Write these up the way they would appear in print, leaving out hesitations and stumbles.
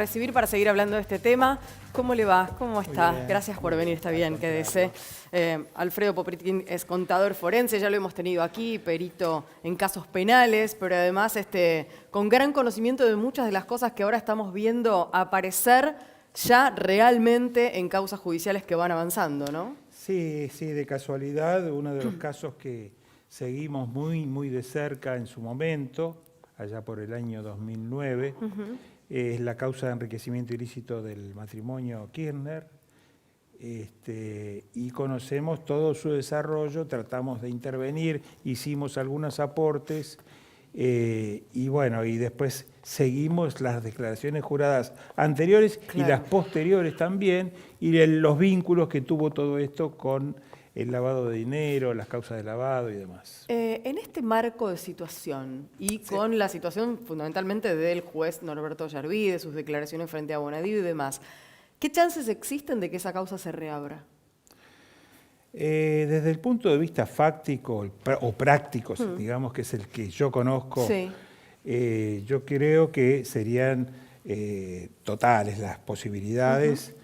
Recibir para seguir hablando de este tema. ¿Cómo le va? ¿Cómo está? Gracias por venir, está bien, quédese. Alfredo Popritkin es contador forense, ya lo hemos tenido aquí, perito en casos penales, pero además con gran conocimiento de muchas de las cosas que ahora estamos viendo aparecer ya realmente en causas judiciales que van avanzando, ¿no? Sí, de casualidad, uno de los casos que seguimos muy de cerca en su momento, allá por el año 2009, es la causa de enriquecimiento ilícito del matrimonio Kirchner, y conocemos todo su desarrollo, tratamos de intervenir, hicimos algunos aportes, y bueno, y después seguimos las declaraciones juradas anteriores, claro, y las posteriores también, y los vínculos que tuvo todo esto con el lavado de dinero, las causas de lavado y demás. En este marco de situación y con la situación fundamentalmente del juez Norberto Ollarvide, sus declaraciones frente a Bonadío y demás, ¿qué chances existen de que esa causa se reabra? Desde el punto de vista fáctico o práctico, digamos que es el que yo conozco, yo creo que serían totales las posibilidades.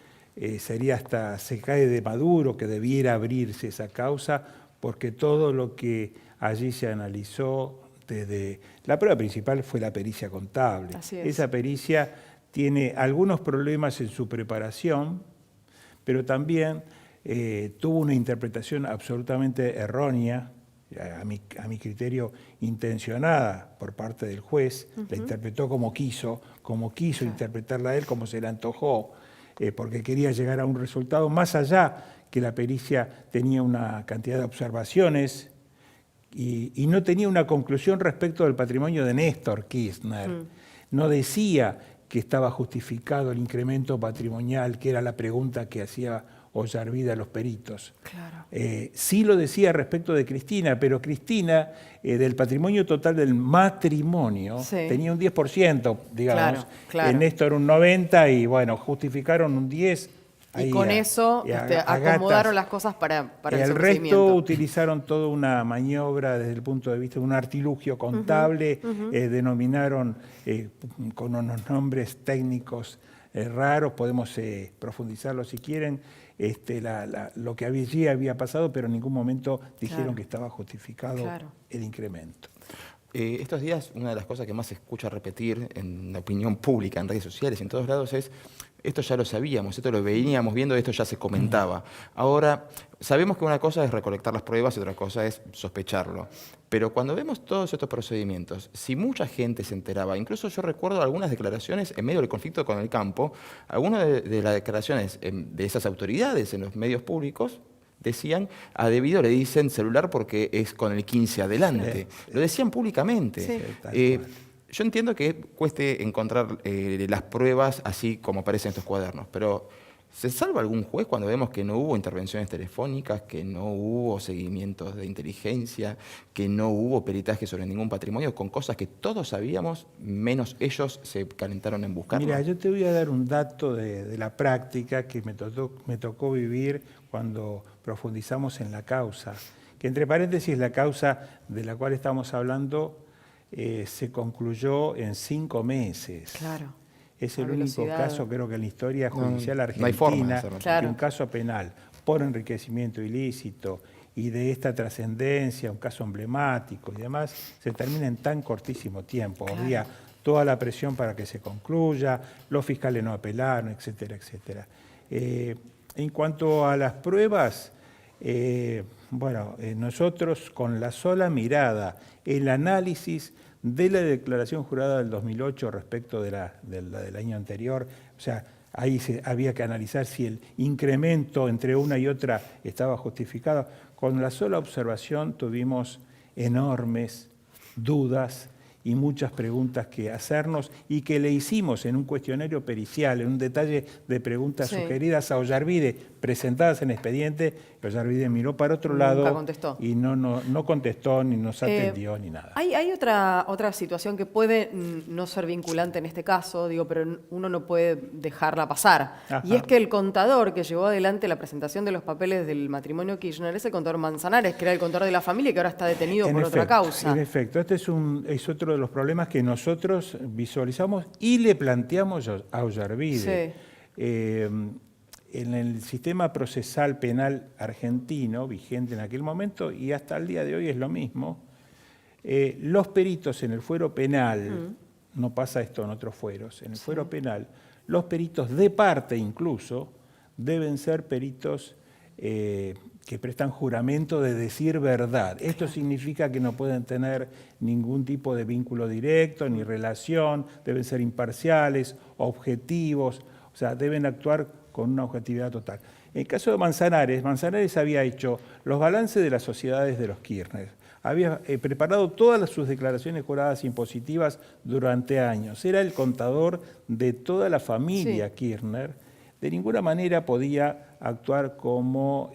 Sería hasta, se cae de maduro que debiera abrirse esa causa, porque todo lo que allí se analizó desde... La prueba principal fue la pericia contable. Esa pericia tiene algunos problemas en su preparación, pero también tuvo una interpretación absolutamente errónea, a mi criterio intencionada por parte del juez. La interpretó como quiso interpretarla él, como se le antojó, porque quería llegar a un resultado más allá que la pericia tenía una cantidad de observaciones y no tenía una conclusión respecto del patrimonio de Néstor Kirchner. No decía que estaba justificado el incremento patrimonial, que era la pregunta que hacía Ollarvide a los peritos. Claro. Sí lo decía respecto de Cristina, pero Cristina, del patrimonio total del matrimonio, tenía un 10%, digamos. Claro. Néstor un 90% y bueno, justificaron un 10%. Y con eso acomodaron las cosas para el procedimiento. El resto utilizaron toda una maniobra desde el punto de vista de un artilugio contable, denominaron con unos nombres técnicos raros, podemos profundizarlo si quieren, lo que allí había pasado, pero en ningún momento dijeron que estaba justificado el incremento. Estos días una de las cosas que más se escucha repetir en la opinión pública, en redes sociales, en todos lados es: esto ya lo sabíamos, esto lo veníamos viendo, esto ya se comentaba. Ahora, sabemos que una cosa es recolectar las pruebas y otra cosa es sospecharlo. Pero cuando vemos todos estos procedimientos, si mucha gente se enteraba, incluso yo recuerdo algunas declaraciones en medio del conflicto con el campo, algunas de las declaraciones de esas autoridades en los medios públicos decían, a Debido le dicen celular porque es con el 15 adelante. Lo decían públicamente. Yo entiendo que cueste encontrar las pruebas así como aparecen en estos cuadernos, pero ¿se salva algún juez cuando vemos que no hubo intervenciones telefónicas, que no hubo seguimientos de inteligencia, que no hubo peritaje sobre ningún patrimonio, con cosas que todos sabíamos, menos ellos se calentaron en buscarlo? Mira, yo te voy a dar un dato de la práctica que me tocó vivir cuando profundizamos en la causa, que entre paréntesis la causa de la cual estamos hablando se concluyó en 5 meses. Claro. Es el único caso, creo que en la historia judicial argentina, un caso penal por enriquecimiento ilícito y de esta trascendencia, un caso emblemático y demás, se termina en tan cortísimo tiempo. Había toda la presión para que se concluya, los fiscales no apelaron, etcétera, etcétera. En cuanto a las pruebas, nosotros con la sola mirada, el análisis de la declaración jurada del 2008 respecto de la del año anterior, o sea, ahí había que analizar si el incremento entre una y otra estaba justificado. Con la sola observación tuvimos enormes dudas y muchas preguntas que hacernos y que le hicimos en un cuestionario pericial, en un detalle de preguntas sugeridas a Ollarvide, presentadas en expediente. Ollarvide miró para otro lado y no contestó, ni nos atendió, ni nada. Hay otra situación que puede no ser vinculante en este caso, pero uno no puede dejarla pasar. Y es que el contador que llevó adelante la presentación de los papeles del matrimonio Kirchner es el contador Manzanares, que era el contador de la familia y que ahora está detenido por otra causa. En efecto, este es otro de los problemas que nosotros visualizamos y le planteamos a Ollarvide. Sí. En el sistema procesal penal argentino, vigente en aquel momento, y hasta el día de hoy es lo mismo, los peritos en el fuero penal, no pasa esto en otros fueros, en el fuero penal, los peritos de parte incluso, deben ser peritos que prestan juramento de decir verdad. Esto significa que no pueden tener ningún tipo de vínculo directo ni relación, deben ser imparciales, objetivos, o sea, deben actuar con una objetividad total. En el caso de Manzanares, Manzanares había hecho los balances de las sociedades de los Kirchner, había preparado todas sus declaraciones juradas impositivas durante años, era el contador de toda la familia Kirchner, de ninguna manera podía actuar como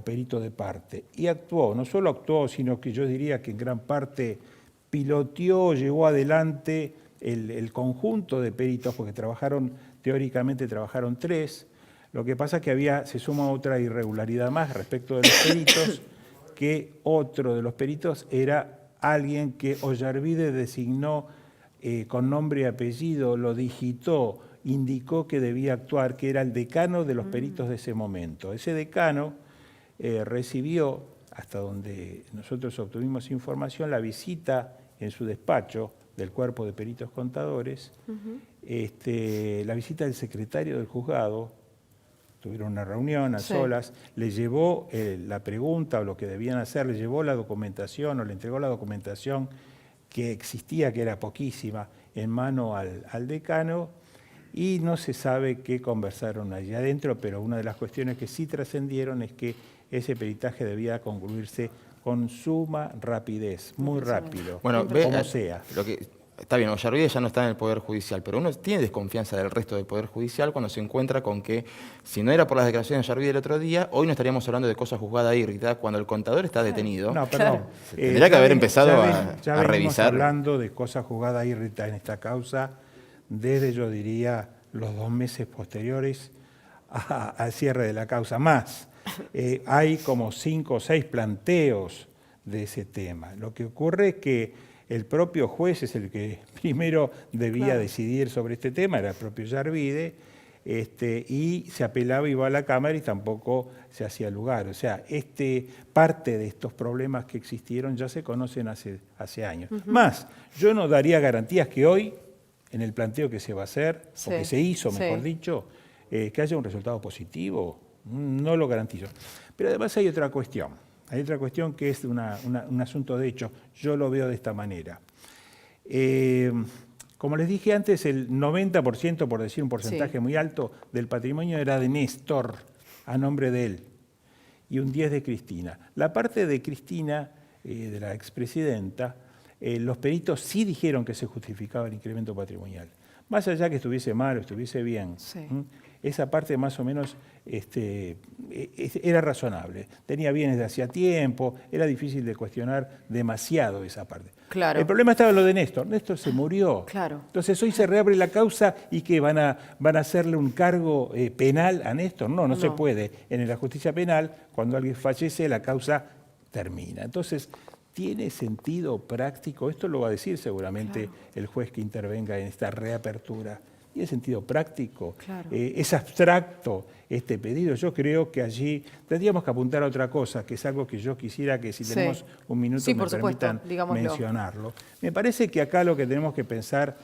perito de parte. Y actuó, no solo actuó, sino que yo diría que en gran parte piloteó, llevó adelante el conjunto de peritos, porque teóricamente trabajaron 3. Lo que pasa es que se suma otra irregularidad más respecto de los peritos, que otro de los peritos era alguien que Ollarvide designó con nombre y apellido, lo digitó, indicó que debía actuar, que era el decano de los peritos de ese momento. Ese decano recibió, hasta donde nosotros obtuvimos información, la visita en su despacho del cuerpo de peritos contadores, la visita del secretario del juzgado, tuvieron una reunión a solas, le llevó la pregunta o lo que debían hacer, le llevó la documentación o le entregó la documentación que existía, que era poquísima, en mano al decano, y no se sabe qué conversaron allí adentro, pero una de las cuestiones que sí trascendieron es que ese peritaje debía concluirse con suma rapidez, muy rápido, bueno, como sea. Está bien, Ollarvide ya no está en el Poder Judicial, pero uno tiene desconfianza del resto del Poder Judicial cuando se encuentra con que, si no era por las declaraciones de Ollarvide el otro día, hoy no estaríamos hablando de cosas juzgadas írritas cuando el contador está detenido. No, perdón. Tendría que haber empezado a revisar. Hablando de cosas juzgadas írritas en esta causa desde, yo diría, los 2 meses posteriores al cierre de la causa. Más, hay como 5 o 6 planteos de ese tema. Lo que ocurre es que el propio juez es el que primero debía decidir sobre este tema, era el propio Ollarvide, y se apelaba, iba a la Cámara y tampoco se hacía lugar. O sea, parte de estos problemas que existieron ya se conocen hace años. Más, yo no daría garantías que hoy, en el planteo que se va a hacer, o que se hizo, mejor dicho, que haya un resultado positivo, no lo garantizo. Pero además hay otra cuestión. Hay otra cuestión que es un asunto de hecho, yo lo veo de esta manera. Como les dije antes, el 90%, por decir un porcentaje muy alto, del patrimonio era de Néstor, a nombre de él, y un 10% de Cristina. La parte de Cristina, de la expresidenta, los peritos sí dijeron que se justificaba el incremento patrimonial. Más allá que estuviese mal o estuviese bien, esa parte más o menos era razonable. Tenía bienes de hacía tiempo, era difícil de cuestionar demasiado esa parte. Claro. El problema estaba en lo de Néstor. Néstor se murió. Claro. Entonces hoy se reabre la causa y que van a hacerle un cargo penal a Néstor. No se puede. En la justicia penal, cuando alguien fallece, la causa termina. Entonces, ¿tiene sentido práctico? Esto lo va a decir seguramente el juez que intervenga en esta reapertura. ¿Tiene sentido práctico? ¿Es abstracto este pedido? Yo creo que allí tendríamos que apuntar a otra cosa, que es algo que yo quisiera que si tenemos un minuto me permitan mencionarlo. Me parece que acá lo que tenemos que pensar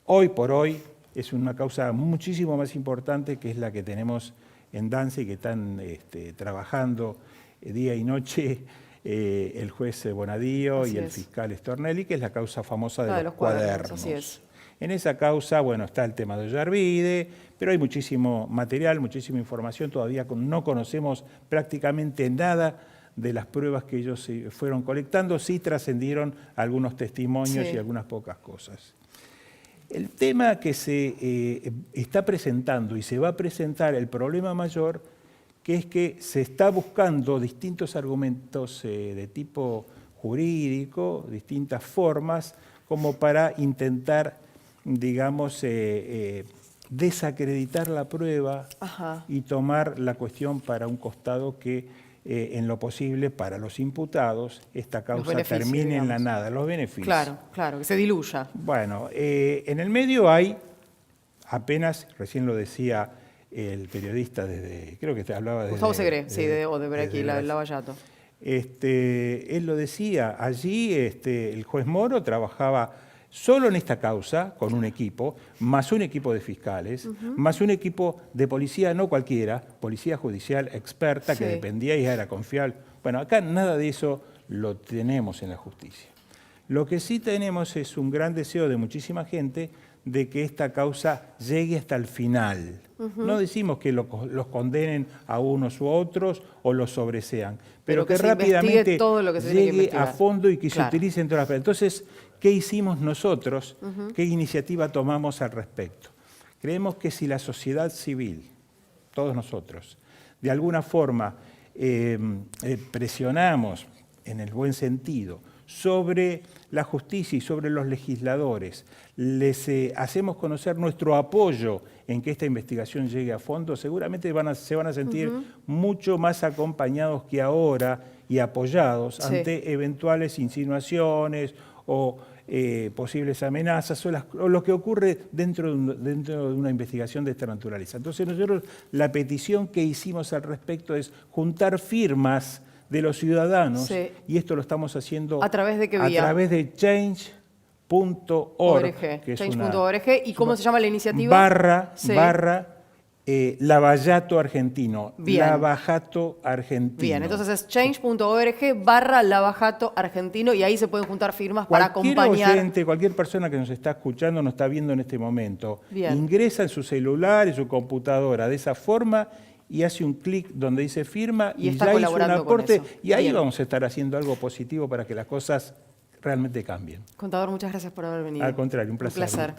hoy por hoy es una causa muchísimo más importante, que es la que tenemos en danza y que están trabajando día y noche el juez Bonadío y el fiscal Stornelli, que es la causa famosa de los cuadernos. Así es. En esa causa, bueno, está el tema de Ollarvide, pero hay muchísimo material, muchísima información, todavía no conocemos prácticamente nada de las pruebas que ellos fueron colectando, sí trascendieron algunos testimonios y algunas pocas cosas. El tema que se está presentando y se va a presentar, el problema mayor, que es que se está buscando distintos argumentos de tipo jurídico, distintas formas, como para intentar, digamos, desacreditar la prueba y tomar la cuestión para un costado que en lo posible para los imputados esta causa beneficios, termine en la digamos. nada, los beneficios. Claro, claro, que se diluya. Bueno, en el medio hay apenas, recién lo decía el periodista desde, creo que te hablaba de Gustavo Segré, sí, de Odebrecht y Lavallato. Él lo decía, allí el juez Moro trabajaba solo en esta causa, con un equipo, más un equipo de fiscales, más un equipo de policía, no cualquiera, policía judicial experta, que dependía y era confiable. Bueno, acá nada de eso lo tenemos en la justicia. Lo que sí tenemos es un gran deseo de muchísima gente de que esta causa llegue hasta el final. No decimos que los condenen a unos u otros o los sobresean, pero que rápidamente todo lo que se llegue a fondo y que se utilicen todas las pruebas. Entonces, ¿qué hicimos nosotros? ¿Qué iniciativa tomamos al respecto? Creemos que si la sociedad civil, todos nosotros, de alguna forma presionamos, en el buen sentido, sobre la justicia y sobre los legisladores, les hacemos conocer nuestro apoyo en que esta investigación llegue a fondo, seguramente se van a sentir mucho más acompañados que ahora y apoyados ante eventuales insinuaciones o posibles amenazas o lo que ocurre dentro de una investigación de esta naturaleza. Entonces nosotros la petición que hicimos al respecto es juntar firmas de los ciudadanos, y esto lo estamos haciendo ¿a través de qué vía? A través de change.org. Change.org. ¿Y cómo se llama la iniciativa? Lavallato Argentino. Bien. Lavajato Argentino. Bien, entonces es change.org/Lavajato Argentino y ahí se pueden juntar firmas para acompañar. Cualquier persona que nos está escuchando, nos está viendo en este momento, ingresa en su celular, en su computadora, de esa forma, y hace un clic donde dice firma y ya hizo un aporte, y ahí vamos a estar haciendo algo positivo para que las cosas realmente cambien. Contador, muchas gracias por haber venido. Al contrario, un placer. Un placer.